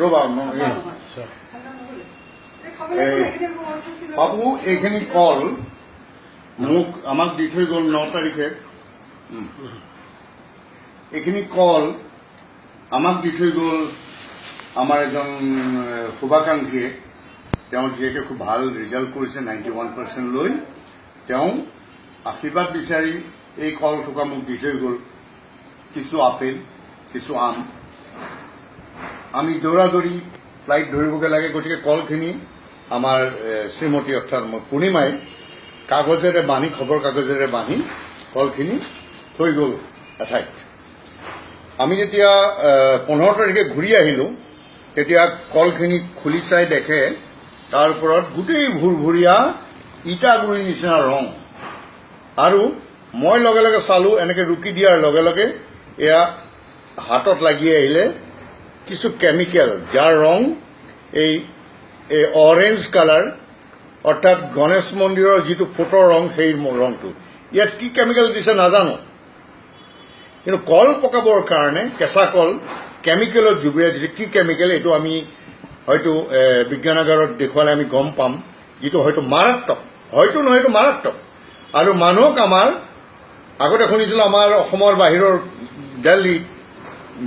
ৰ'বা বাবু এইখিনি কল মোক আমাক দি থৈ গ'ল 9 তাৰিখে এইখিনি কল আমাক দি থৈ গ'ল আমাৰ এজন শুভাকাংক্ষীয়ে তেওঁ যিহেতু খুব ভাল ৰিজাল্ট কৰিছে 91% লৈ তেওঁ আশীৰ্বাদ বিচাৰি এই কল থোকা মোক দি থৈ গ'ল কিছু আপেল কিছু আম আমি দৌৰাদৌৰি ফ্লাইট ধৰিবগৈ লাগে গতিকে কলখিনি আমাৰ শ্ৰীমতী অৰ্থাৎ পূৰ্ণিমাই কাগজেৰে বান্ধি খবৰ কাগজেৰে বান্ধি কলখিনি থৈ গ'ল এঠাইত আমি যেতিয়া 15 তাৰিখে ঘূৰি আহিলোঁ তেতিয়া কলখিনি খুলি চাই দেখে তাৰ ওপৰত গোটেই ভুৰভুৰীয়া ইটাগুৰিৰ নিচিনা ৰং আৰু মই লগে লগে চালোঁ এনেকৈ ৰুকি দিয়াৰ লগে লগে এয়া হাতত লাগি আহিলে কিছু কেমিকেল যাৰ ৰং এই অৰেঞ্জ কালাৰ অৰ্থাৎ গণেশ মন্দিৰৰ যিটো ফটোৰ ৰং সেই ৰংটো ইয়াত কি কেমিকেল দিছে নাজানো কিন্তু কল পকাবৰ কাৰণে কেঁচা কল কেমিকেলত জুবুৰিয়াই দিছে কি কেমিকেল এইটো আমি হয়তো বিজ্ঞানাগাৰত দেখুৱালে আমি গম পাম যিটো হয়তো মাৰাত্মক হয়তো নহয় এইটো মাৰাত্মক আৰু মানুহক আমাৰ আগতে শুনিছিলোঁ আমাৰ অসমৰ বাহিৰৰ দিল্লী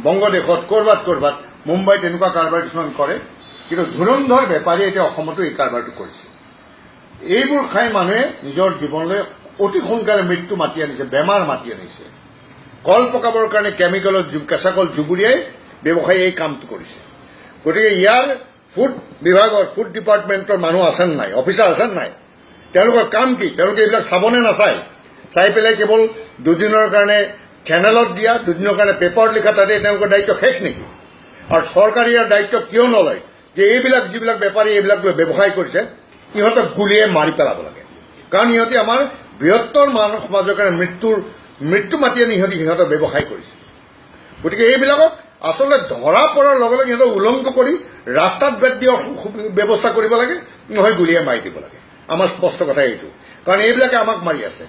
বংগদেশত ক'ৰবাত মুম্বাইত এনেকুৱা কাৰবাৰ কিছুমান কৰে কিন্তু ধুৰন্ধৰ বেপাৰীয়ে এতিয়া অসমতো এই কাৰবাৰটো কৰিছে এইবোৰ খাই মানুহে নিজৰ জীৱনলৈ অতি সোনকালে মৃত্যু মাতি আনিছে বেমাৰ মাতি আনিছে কল পকাবৰ কাৰণে কেমিকেলত কেঁচা কল জুবুৰিয়াই ব্যৱসায়ী এই কামটো কৰিছে গতিকে ইয়াৰ ফুড বিভাগৰ ফুড ডিপাৰ্টমেণ্টৰ মানুহ আছেন নাই অফিচাৰ আছেন নাই তেওঁলোকৰ কাম কি তেওঁলোকে এইবিলাক চাবনে নাচায় চাই পেলাই কেৱল দুদিনৰ কাৰণে চেনেলত দিয়া দুদিনৰ কাৰণে পেপাৰত লিখা তাতে তেওঁলোকৰ দায়িত্ব শেষ নেকি আৰু চৰকাৰে ইয়াৰ দায়িত্ব কিয় নলয় যে এইবিলাক যিবিলাক বেপাৰী এইবিলাক লৈ ব্যৱসায় কৰিছে ইহঁতক গুলীয়ে মাৰি পেলাব লাগে কাৰণ ইহঁতে আমাৰ বৃহত্তৰ মানৱ সমাজৰ কাৰণে মৃত্যু মাতি আনি সিহঁতৰ ব্যৱসায় কৰিছে গতিকে এইবিলাকক আচলতে ধৰা পৰাৰ লগে লগে সিহঁতক উলংঘ কৰি ৰাস্তাত বেট দিয়াৰ ব্যৱস্থা কৰিব লাগে নহয় গুলীয়ে মাৰি দিব লাগে আমাৰ স্পষ্ট কথা এইটো কাৰণ এইবিলাকে আমাক মাৰি আছে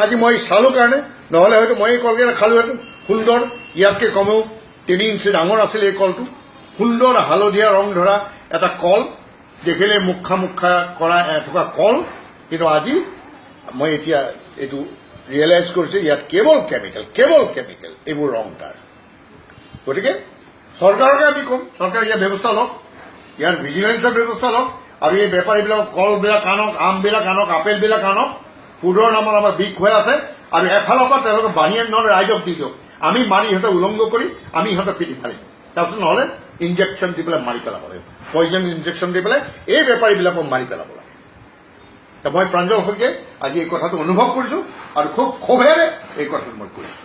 আজি মই চালোঁ কাৰণে নহ'লে হয়তো মই এই কলকেইটা খালোঁহেঁতেন সুন্দৰ ইয়াতকৈ কমেও 3 ইঞ্চি ডাঙৰ আছিলে এই কলটো সুন্দৰ হালধীয়া ৰং ধৰা এটা কল দেখিলে মুখা কৰা থকা কল কিন্তু আজি মই এতিয়া এইটো ৰিয়েলাইজ কৰিছোঁ ইয়াত কেৱল কেমিকেল এইবোৰ ৰং তাৰ গতিকে চৰকাৰকে আমি ক'ম চৰকাৰে ইয়াৰ ব্যৱস্থা লওক ইয়াৰ ভিজিলেন্সৰ ব্যৱস্থা লওক আৰু এই বেপাৰীবিলাকক কলবিলাক আনক আমবিলাক আনক আপেলবিলাক আনক ফুডৰ নামত আমাৰ বিষ হৈ আছে আৰু এফালৰ পৰা তেওঁলোকে বাণী নহ'লে ৰাইজক দি দিয়ক আমি মাৰি সিহঁতক উলংঘ কৰি আমি সিহঁতক পিটি ফালিম তাৰপিছত নহ'লে ইনজেকশ্যন দি পেলাই মাৰি পেলাব লাগিব পয়জন ইনজেকশ্যন দি পেলাই এই বেপাৰীবিলাকক মাৰি পেলাব লাগে মই প্ৰাঞ্জল শইকীয়াই আজি এই কথাটো অনুভৱ কৰিছোঁ আৰু খুব ক্ষোভেৰে এই কথাটো মই কৈছোঁ